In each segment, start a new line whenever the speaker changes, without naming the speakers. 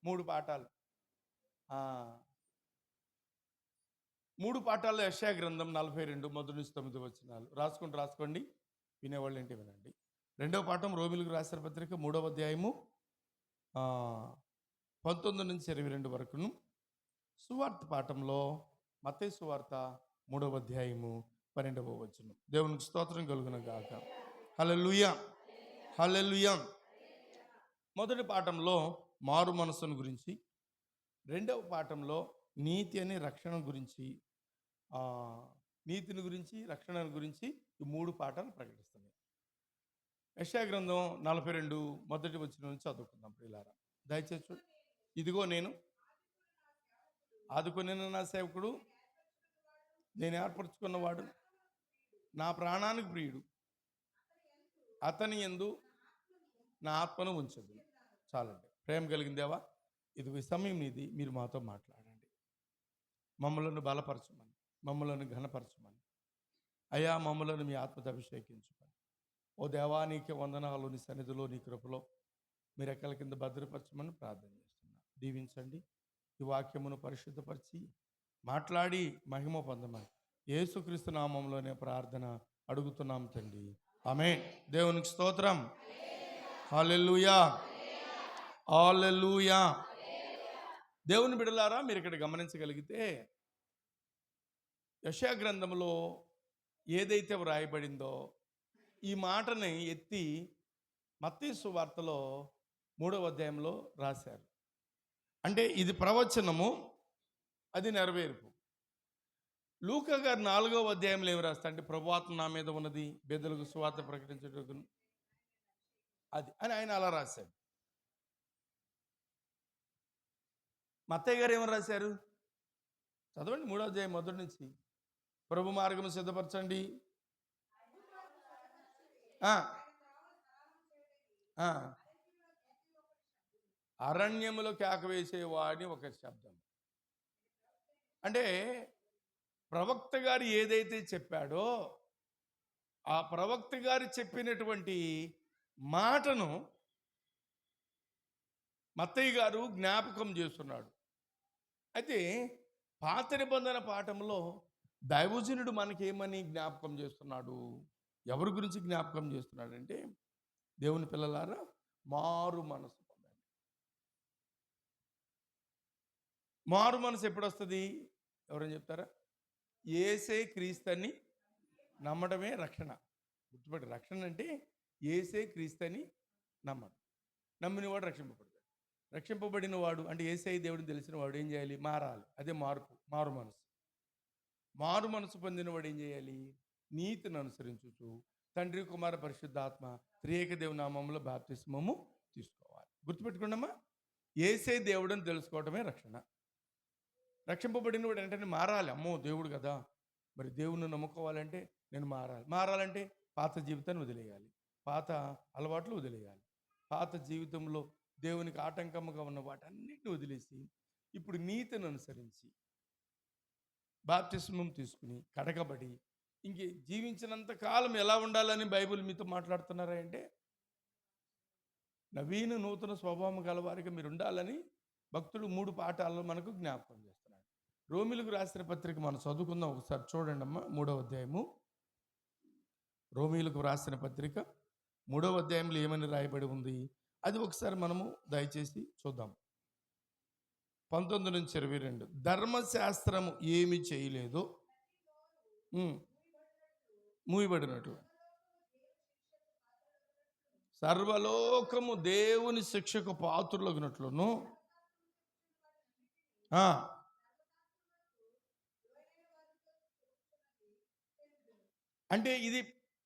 3 పాఠాలు. ఆ! 3 పాఠాల్లో యెషయా గ్రంథం 42 మొదటి నుంచి 9 వచనాలు. రాసుకోండి. వినేవాళ్ళు ఏంటి వినండి. రెండవ పాఠం రోమిలకు రాసిన పత్రిక 3వ అధ్యాయము 19 నుంచి 22 వరకును. సువార్త పాఠంలో మత్తయి సువార్త 3వ అధ్యాయము 12వ వచనం. దేవునికి స్తోత్రం కలుగును గాక. హల్లెలూయా, హల్లెలూయా. మొదటి పాఠంలో మారు మనసును గురించి, రెండవ పాఠంలో నీతి అని రక్షణ గురించి, నీతిని గురించి, రక్షణ గురించి ఈ 3 పాఠాలు ప్రకటిస్తున్నాయి. యెషయా గ్రంథం 42 మొదటి వచనం నుంచి చదువుకుందాం ప్రియులారా. దయచేసి చూడు. ఇదిగో నేను ఆదుకొనిన నా సేవకుడు, నేను ఏర్పరచుకున్నవాడు, నా ప్రాణానికి ప్రియుడు, అతని యందు నా ఆత్మను ఉంచదు. చాలండి. ప్రేమ కలిగిందేవా, ఇది ఈ సమయం ఇది, మీరు మాతో మాట్లాడండి. మమ్మలను బలపరచమని, మమ్మలను ఘనపరచమని, అయా మమ్మలను మీ ఆత్మతో అభిషేకించమని. ఓ దేవా, నీకే వందనాలు. నీ సన్నిధిలో, నీ కృపలో మీ రెక్కల కింద భద్రపరచమని ప్రార్థన చేస్తున్నా. దీవించండి. ఈ వాక్యమును పరిశుద్ధపరిచి మాట్లాడి మహిమ పొందమని యేసుక్రీస్తు నామంలోనే ప్రార్థన అడుగుతున్నాం తండ్రి. ఆమేన్. దేవునికి స్తోత్రం. హల్లెలూయా, హల్లెలూయా. దేవుని బిడ్డలారా, మీరు ఇక్కడ గమనించగలిగితే యెషయా గ్రంథంలో ఏదైతే వ్రాయబడిందో ఈ మాటని ఎత్తి మత్తయి సువార్తలో 3వ అధ్యాయంలో రాశారు. అంటే ఇది ప్రవచనము, అది నెరవేర్పు. లూకా గారు 4వ అధ్యాయంలో ఏమి రాస్తా అంటే ప్రభువాత్మ నా మీద ఉన్నది, బేదలకు సువార్త ప్రకటించటకు అది అని ఆయన అలా రాశాడు. మత్తయ్య గారు ఏమని రాశారు? చదవండి 3వ అధ్యాయం మొదటి నుంచి. ప్రభు మార్గము సిద్ధపరచండి, అరణ్యములో కేక వేసేవాడిని ఒక శబ్దం. అంటే ప్రవక్త గారు ఏదైతే చెప్పాడో ఆ ప్రవక్త గారు చెప్పినటువంటి మాటను మత్తయ్య గారు జ్ఞాపకం చేస్తున్నాడు. అయితే పాత నిబంధన పాఠంలో దైవజనుడు మనకేమని జ్ఞాపకం చేస్తున్నాడు? ఎవరి గురించి జ్ఞాపకం చేస్తున్నాడంటే, దేవుని పిల్లలారా, మారు మనసు పొందండి. మారు మనసు ఎప్పుడు వస్తుంది? ఎవరైనా చెప్తారా? యేసే క్రీస్తుని నమ్మడమే రక్షణ. గుర్తుపట్టి, రక్షణ అంటే యేసే క్రీస్తుని నమ్మడం. నమ్మినవాడు రక్షింపబడతాడు. రక్షింపబడిన వాడు అంటే యేసే దేవుడిని తెలిసిన వాడు ఏం చేయాలి? మారాలి. అదే మార్పు, మారు మనసు. మారు మనసు పొందిన వాడు ఏం చేయాలి? నీతిని అనుసరించుచు తండ్రి, కుమార, పరిశుద్ధాత్మ త్రియేక దేవుని నామములో బాప్తిస్మము తీసుకోవాలి. గుర్తుపెట్టుకున్నామా? యేసే దేవుడని తెలుసుకోవడమే రక్షణ. రక్షింపబడిన వాడు వెంటనే మారాలి. అమ్మో దేవుడు కదా, మరి దేవుని నమ్ముకోవాలంటే నేను మారాలంటే పాత జీవితాన్ని వదిలేయాలి, పాత అలవాట్లు వదిలేయాలి, పాత జీవితంలో దేవునికి ఆటంకముగా ఉన్న వాటన్నిటిని వదిలేసి ఇప్పుడు నీతిని అనుసరించి బాప్తిస్మం తీసుకుని కడగబడి ఇంక జీవించినంత కాలం ఎలా ఉండాలని బైబిల్ మీతో మాట్లాడుతున్నారా అంటే, నవీన నూతన స్వభావం గలవారిగా మీరు ఉండాలని భక్తుడు 3 పాఠాల్లో మనకు జ్ఞాపకం చేస్తున్నాడు. రోమిలకు రాసిన పత్రిక మనం చదువుకుందాం ఒకసారి. చూడండి అమ్మా, 3వ అధ్యాయము. రోమిలకు రాసిన పత్రిక 3వ అధ్యాయంలో ఏమని రాయబడి ఉంది అది ఒకసారి మనము దయచేసి చూద్దాం. 19 నుంచి 22. ధర్మశాస్త్రము ఏమి చేయలేదు, మూయబడినట్టు సర్వలోకము దేవుని శిక్షకు పాత్రులగినట్లును, అంటే ఇది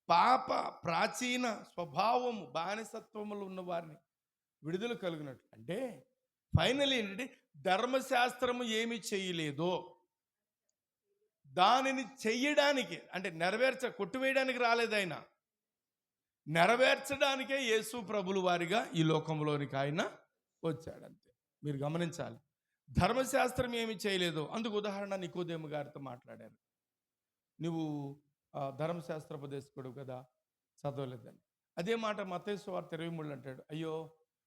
పాప ప్రాచీన స్వభావము, బానిసత్వములు ఉన్న వారిని విడుదల కలిగినట్లు. అంటే ఫైనల్ ఏంటంటే ధర్మశాస్త్రము ఏమి చేయలేదో దానిని చెయ్యడానికి, అంటే కొట్టివేయడానికి రాలేదు ఆయన, నెరవేర్చడానికే యేసు ప్రభులు వారిగా ఈ లోకంలోనికి ఆయన వచ్చాడంతే. మీరు గమనించాలి. ధర్మశాస్త్రం ఏమి చేయలేదు. అందుకు ఉదాహరణ నికోదేము గారితో మాట్లాడారు. నువ్వు ధర్మశాస్త్రోపదేశకుడు కదా, చదవలేదని. అదే మాట మత్తయి సువార్త 23 అంటాడు, అయ్యో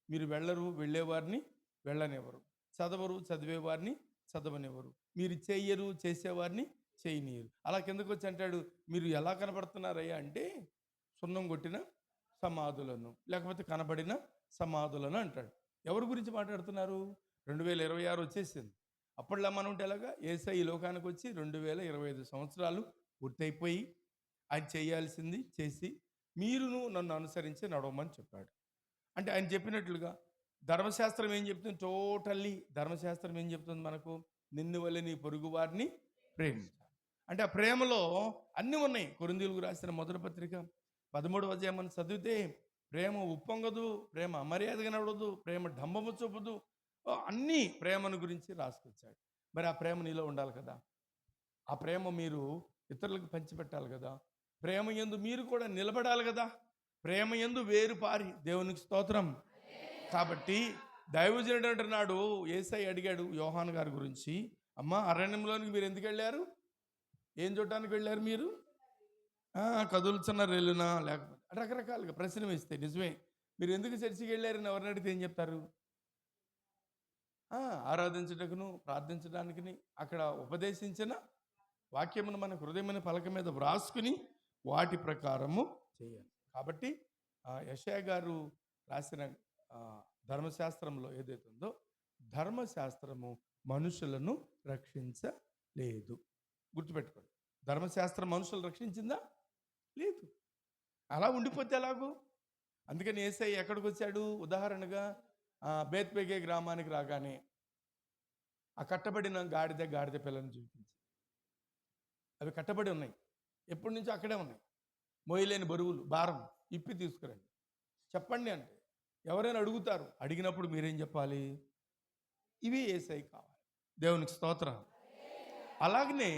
మీరు వెళ్ళరు, వెళ్ళేవారిని వెళ్ళనివ్వరు. చదవరు, చదివేవారిని చదవనివ్వరు. మీరు చెయ్యరు, చేసేవారిని చేయనీయరు. అలా కిందకొచ్చి అంటాడు, మీరు ఎలా కనపడుతున్నారయ్యా అంటే సున్నం కొట్టిన సమాధులను, లేకపోతే కనబడిన సమాధులను అంటాడు. ఎవరి గురించి మాట్లాడుతున్నారు? 2026 వచ్చేసింది. అప్పట్లో మనం ఉంటే ఎలాగా? యేసయ్య ఈ లోకానికి వచ్చి 2025 సంవత్సరాలు పూర్తయిపోయి ఆయన చేయాల్సింది చేసి మీరును నన్ను అనుసరించి నడవమని చెప్పాడు. అంటే ఆయన చెప్పినట్లుగా ధర్మశాస్త్రం ఏం చెప్తుంది? టోటల్లీ ధర్మశాస్త్రం ఏం చెప్తుంది మనకు? నిన్ను వల్లే నీ పొరుగు వారిని ప్రేమించాలి. అంటే ఆ ప్రేమలో అన్నీ ఉన్నాయి. కొరింథీయులకు రాసిన మొదటి పత్రిక 13వ అధ్యాయం మనం చదివితే ప్రేమ ఉప్పొంగదు, ప్రేమ అమర్యాదగా నడవదు, ప్రేమ డంబము చూపదు, అన్నీ ప్రేమను గురించి రాసుకొచ్చాడు. మరి ఆ ప్రేమ నీలో ఉండాలి కదా, ఆ ప్రేమ మీరు ఇతరులకు పంచిపెట్టాలి కదా, ప్రేమ యందు మీరు కూడా నిలబడాలి కదా, ప్రేమ యందు వేరు పారి దేవునికి స్తోత్రం. కాబట్టి దైవజనుడు అంటున్నాడు, యేసయ్య అడిగాడు యోహాను గారి గురించి, అమ్మ అరణ్యంలోనికి మీరు ఎందుకు వెళ్ళారు? ఏం చూడటానికి వెళ్ళారు మీరు? కదులుచున్న రెల్లునా, లేకపోతే రకరకాలుగా ప్రశ్న వేస్తే నిజమే. మీరు ఎందుకు చర్చికి వెళ్ళారని ఎవరిని అడిగితే ఏం చెప్తారు? ఆరాధించటకును ప్రార్థించడానికి, అక్కడ ఉపదేశించిన వాక్యమును మన హృదయమైన పలక మీద వ్రాసుకుని వాటి ప్రకారము చేయాలి. కాబట్టి యెషయా గారు రాసిన ధర్మశాస్త్రంలో ఏదైతే ఉందో, ధర్మశాస్త్రము మనుషులను రక్షించలేదు. గుర్తుపెట్టుకోండి, ధర్మశాస్త్రం మనుషులు రక్షించిందా? లేదు. అలా ఉండిపోతే ఎలాగూ? అందుకని యేసయ్య ఎక్కడికి వచ్చాడు? ఉదాహరణగా బేత్పేగే గ్రామానికి రాగానే ఆ కట్టబడిన గాడిద పిల్లని చూపించి, అవి కట్టబడి ఉన్నాయి, ఎప్పటి నుంచో అక్కడే ఉన్నాయి, మోయలేని బరువులు, భారం, ఇప్పి తీసుకురండి చెప్పండి అంటే ఎవరైనా అడుగుతారు. అడిగినప్పుడు మీరేం చెప్పాలి? ఇవి యేసయ్య కావాలి. దేవునికి స్తోత్రం. అలాగనే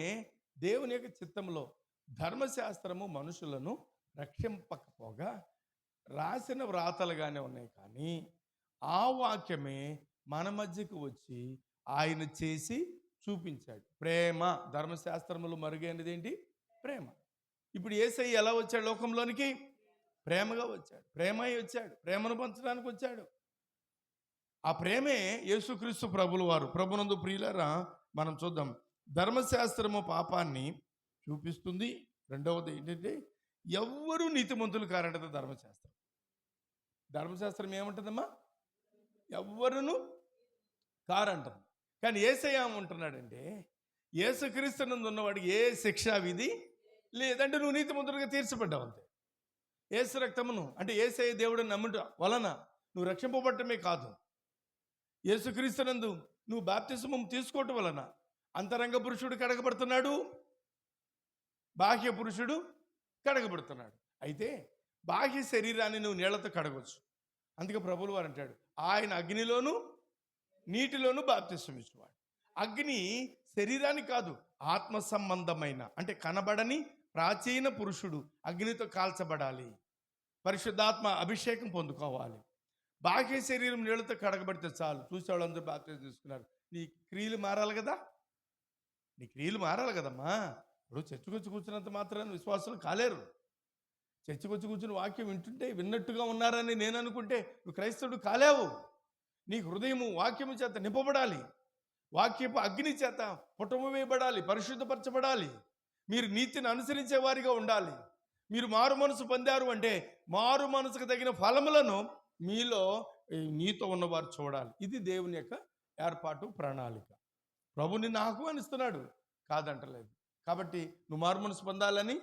దేవుని యొక్క చిత్తంలో ధర్మశాస్త్రము మనుషులను రక్షింపకపోగా రాసిన వ్రాతలుగానే ఉన్నాయి, కానీ ఆ వాక్యమే మన మధ్యకు వచ్చి ఆయన చేసి చూపించాడు. ప్రేమ, ధర్మశాస్త్రములు మరుగైనది ఏంటి? ప్రేమ. ఇప్పుడు యేసయ్య ఎలా వచ్చాడు లోకంలోనికి? ప్రేమగా వచ్చాడు, ప్రేమై వచ్చాడు, ప్రేమను పంచడానికి వచ్చాడు. ఆ ప్రేమే యేసుక్రీస్తు ప్రభుల వారు. ప్రభునందు ప్రియులారా, మనం చూద్దాం. ధర్మశాస్త్రము పాపాన్ని చూపిస్తుంది. రెండవది ఏంటంటే ఎవ్వరూ నీతిమంతులు కారంటది ధర్మశాస్త్రం. ధర్మశాస్త్రం ఏమంటుందమ్మా? ఎవ్వరును కారంటుంది. కానీ యేసయ్య ఏమంటున్నాడంటే, యేసుక్రీస్తునందు ఉన్నవాడికి ఏ శిక్షా విధి లేదంటే నువ్వు నీతిమంతులుగా తీర్చబడ్డావు అంతే. యేసు రక్తమును అంటే యేసయ్య దేవుడిని నమ్ముట వలన నువ్వు రక్షింపబడటమే కాదు, యేసుక్రీస్తునందు నువ్వు బాప్తిస్మం తీసుకోవటం వలన అంతరంగ పురుషుడు కడగబడుతున్నాడు, బాహ్య పురుషుడు కడగబడుతున్నాడు. అయితే బాహ్య శరీరాన్ని నువ్వు నీళ్లతో కడగవచ్చు. అందుకే ప్రభువుల వారు అంటాడు, ఆయన అగ్నిలోను నీటిలోను బాప్తిస్మం ఇచ్చేవాడు. అగ్ని శరీరానికి కాదు, ఆత్మ సంబంధమైన అంటే కనబడని ప్రాచీన పురుషుడు అగ్నితో కాల్చబడాలి, పరిశుద్ధాత్మ అభిషేకం పొందుకోవాలి. బాహ్య శరీరం నీళ్లతో కడగబడితే చాలు. చూసేవాళ్ళందరూ బాప్తిస్మం తీసుకున్నారు. నీ క్రియలు మారాలి కదా, నీ క్రియలు మారాలి కదమ్మా. ఇప్పుడు చర్చకొచ్చి కూర్చున్నంత మాత్రాన్ని విశ్వాసులు కాలేరు. చర్చకొచ్చి కూర్చుని వాక్యం వింటుంటే విన్నట్టుగా ఉన్నారని నేను అనుకుంటే నువ్వు క్రైస్తవుడు కాలేవు. నీ హృదయము వాక్యము చేత నింపబడాలి, వాక్యపు అగ్ని చేత పుటము వేయబడాలి, పరిశుద్ధపరచబడాలి. మీరు నీతిని అనుసరించే వారిగా ఉండాలి. మీరు మారు మనసు పొందారు అంటే మారు మనసుకు తగిన ఫలములను మీలో నీతో ఉన్నవారు చూడాలి. ఇది దేవుని యొక్క ఏర్పాటు, ప్రణాళిక. ప్రభు నిన్ను ఆహ్వానిస్తున్నాడు, కాదంటలేదు. కాబట్టి నువ్వు మారు మనసు పొందాలని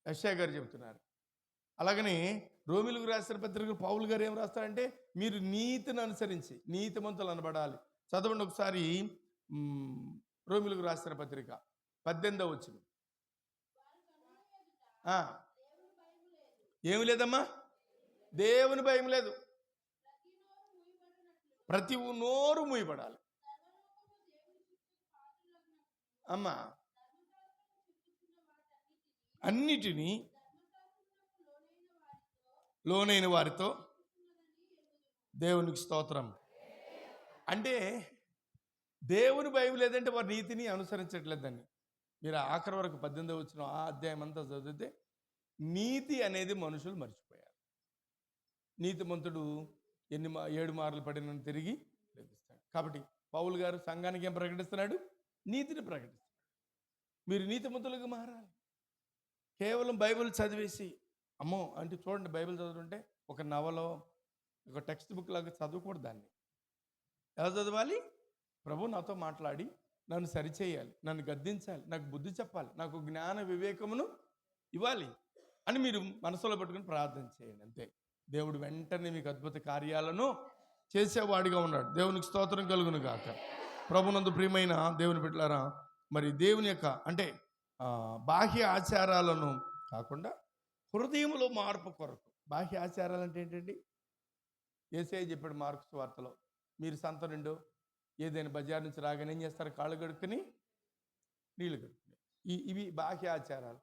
యెషయా గారు చెబుతున్నారు. అలాగని రోమీయులకు రాసిన పత్రిక పౌలు గారు ఏం రాస్తారంటే, మీరు నీతిని అనుసరించి నీతిమంతులు అనబడాలి. చదవండి ఒకసారి రోమీయులకు రాసిన పత్రిక 18వ వచనం. ఏమి లేదమ్మా? దేవుని భయం లేదు. ప్రతి నోరు మూయబడాలి. అమ్మా అన్నిటినీ లోనైన వారితో దేవునికి స్తోత్రం. అంటే దేవుని భయం లేదంటే వారి నీతిని అనుసరించట్లేదని. మీరు ఆఖరి వరకు 18వ వచనం ఆ అధ్యాయం అంతా చదివితే నీతి అనేది మనుషులు మర్చిపోయారు. నీతిమంతుడు 7 మార్లు పడిన తిరిగి కాబట్టి పౌలు గారు సంఘానికి ఏం ప్రకటిస్తున్నాడు? నీతిని ప్రకటిస్తున్నాడు. మీరు నీతిమంతులుగా మారాలి. కేవలం బైబిల్ చదివేసి అమ్మో అంటే చూడండి, బైబిల్ చదువుతుంటే ఒక నవలో ఒక టెక్స్ట్ బుక్ లాగా చదవకూడదు. దాన్ని ఎలా చదవాలి? ప్రభు నాతో మాట్లాడి నన్ను సరిచేయాలి, నన్ను గద్దించాలి, నాకు బుద్ధి చెప్పాలి, నాకు జ్ఞాన వివేకమును ఇవ్వాలి అని మీరు మనసులో పెట్టుకుని ప్రార్థన చేయండి. అంతే. దేవుడు వెంటనే మీకు అద్భుత కార్యాలను చేసేవాడిగా ఉన్నాడు. దేవునికి స్తోత్రం కలుగును గాక. ప్రభునందు ప్రియమైన దేవుని బిడ్డలారా, మరి దేవుని యొక్క అంటే బాహ్య ఆచారాలను కాకుండా హృదయంలో మార్పు కొరకు. బాహ్య ఆచారాలు అంటే ఏంటండి? యేసయ్య చెప్పాడు మార్కు సువార్తలో, మీరు సంత నిండు ఏదైనా బజార్ నుంచి రాగానే ఏం చేస్తారు? కాళ్ళు కడుక్కుని నీళ్ళు కడుక్కుని. ఇవి బాహ్య ఆచారాలు.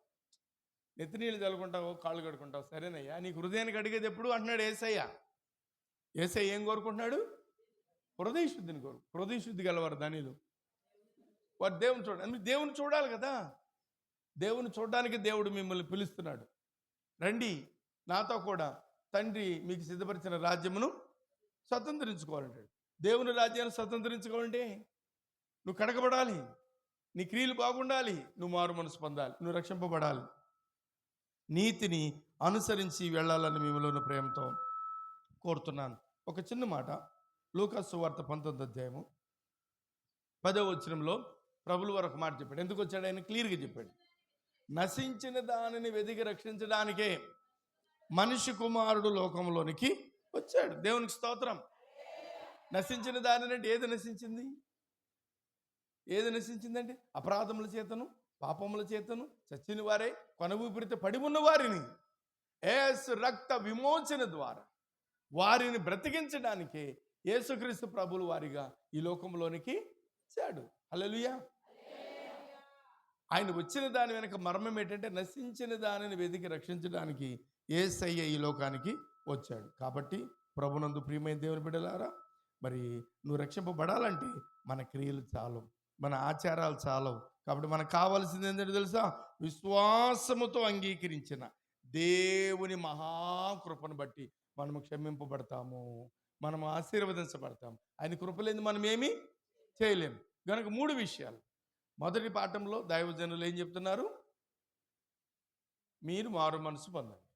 నెత్తి నీళ్ళు చల్లుకుంటావు, కాళ్ళు కడుక్కుంటావు, సరేనయ్యా. నీకు హృదయానికి అడిగేది ఎప్పుడు అంటున్నాడు యేసయ్య. యేసయ్య ఏం కోరుకుంటున్నాడు? హృదయ శుద్ధిని కోరు. హృదయ శుద్ధి గలవారు ధనిలు. వారు దేవుని చూడాలి. దేవుని చూడాలి కదా. దేవుని చూడడానికి దేవుడు మిమ్మల్ని పిలుస్తున్నాడు. రండి నాతో కూడా తండ్రి మీకు సిద్ధపరిచిన రాజ్యమును స్వతంత్రించుకోవాలంటాడు. దేవుని రాజ్యాన్ని స్వతంత్రించుకోవాలంటే నువ్వు కడగబడాలి, నీ క్రియలు బాగుండాలి, నువ్వు మారు మనసు పొందాలి, నువ్వు రక్షింపబడాలి, నీతిని అనుసరించి వెళ్ళాలని మిమ్మల్ని ప్రేమతో కోరుతున్నాను. ఒక చిన్న మాట, లూకా సువార్త 19వ అధ్యాయము 10వ వచనంలో ప్రభులు వారు ఒక మాట చెప్పాడు. ఎందుకు వచ్చాడు ఆయన? క్లియర్గా చెప్పాడు. నశించిన దానిని వెదికి రక్షించడానికే మనిషి కుమారుడు లోకంలోనికి వచ్చాడు. దేవునికి స్తోత్రం. నశించిన దానిని అంటే ఏది నశించింది? ఏది నశించిందంటే అపరాధముల చేతను పాపముల చేతను చచ్చిన వారే కొన ఊపిరితో పడి ఉన్న వారిని యేసు రక్త విమోచన ద్వారా వారిని బ్రతికించడానికే యేసుక్రీస్తు ప్రభులు వారిగా ఈ లోకంలోనికి వచ్చాడు. హల్లెలూయా. ఆయన వచ్చిన దాని వెనక మర్మం ఏంటంటే నశించిన దానిని వెతికి రక్షించడానికి యేసయ్య ఈ లోకానికి వచ్చాడు. కాబట్టి ప్రభునందు ప్రియమైన దేవుని బిడ్డలారా, మరి నువ్వు రక్షింపబడాలంటే మన క్రియలు చాలవు, మన ఆచారాలు చాలవు. కాబట్టి మనకు కావాల్సింది ఏంటంటే తెలుసా? విశ్వాసముతో అంగీకరించిన దేవుని మహాకృపను బట్టి మనము క్షమింపబడతాము, మనము ఆశీర్వదించబడతాము. ఆయన కృపలేని మనం ఏమీ చేయలేము. కనుక 3 విషయాలు. మొదటి పాఠంలో దైవజనులు ఏం చెప్తున్నారు? మీరు మారు మనసు పొందండి.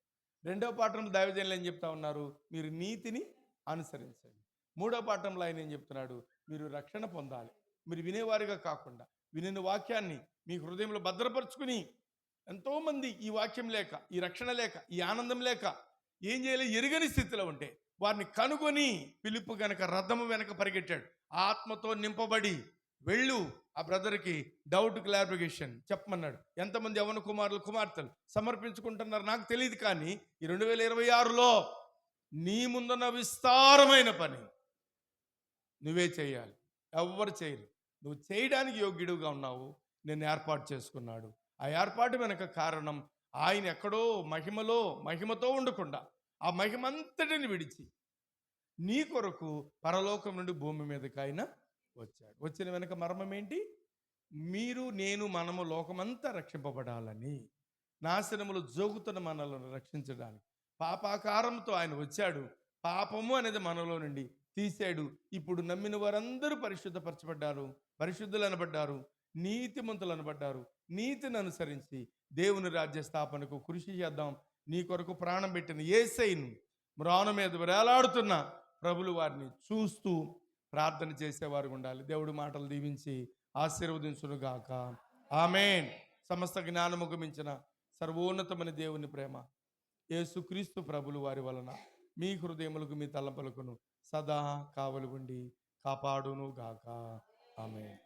రెండవ పాఠంలో దైవజనులు ఏం చెప్తా ఉన్నారు? మీరు నీతిని అనుసరించండి. మూడవ పాఠంలో ఆయన ఏం చెప్తున్నాడు? మీరు రక్షణ పొందాలి. మీరు వినేవారిగా కాకుండా వినిన వాక్యాన్ని మీ హృదయంలో భద్రపరుచుకుని, ఎంతోమంది ఈ వాక్యం లేక, ఈ రక్షణ లేక, ఈ ఆనందం లేక ఏం చేయాలి? ఎరుగని స్థితిలో ఉంటే వారిని కనుగొని పిలుపు గనక రథము వెనక పరిగెట్టాడు. ఆత్మతో నింపబడి వెళ్ళు. ఆ బ్రదర్కి డౌట్ క్లారిఫికేషన్ చెప్పమన్నాడు. ఎంతమంది యవ్వన కుమారులు కుమార్తెలు సమర్పించుకుంటున్నారు నాకు తెలియదు, కానీ ఈ 2026లో నీ ముందున్న విస్తారమైన పని నువ్వే చేయాలి, ఎవ్వరు చేయరు. నువ్వు చేయడానికి యోగ్యుడుగా ఉన్నావు. నేను ఏర్పాటు చేసుకున్నాడు. ఆ ఏర్పాటు వెనక కారణం ఆయన ఎక్కడో మహిమతో ఉండకుండా ఆ మహిమంతటిని విడిచి నీ కొరకు పరలోకం నుండి భూమి మీదకి ఆయన వచ్చాడు. వచ్చిన వెనక మర్మం ఏంటి? మీరు నేను మనము లోకమంతా రక్షింపబడాలని, నాశనములు జోగుతున్న మనలను రక్షించడానికి పాపాకారంతో ఆయన వచ్చాడు. పాపము అనేది మనలో నుండి తీశాడు. ఇప్పుడు నమ్మిన వారందరూ పరిశుద్ధపరచబడ్డారు, పరిశుద్ధులు అనబడ్డారు, నీతిమంతులు అనబడ్డారు. నీతిని అనుసరించి దేవుని రాజ్య స్థాపనకు కృషి చేద్దాం. నీ కొరకు ప్రాణం పెట్టిన యేసయ్యను మ్రాను మీద వేలాడుతున్న ప్రభులు వారిని చూస్తూ ప్రార్థన చేసేవారు ఉండాలి. దేవుడి మాటలు దీవించి ఆశీర్వదించునుగాక. ఆమేన్. సమస్త జ్ఞానముకు మించిన సర్వోన్నతమైన దేవుని ప్రేమ యేసుక్రీస్తు ప్రభులు వారి వలన మీ హృదయములకు మీ తలంపులకును సదా కావలి ఉండి కాపాడును గాక. ఆమేన్.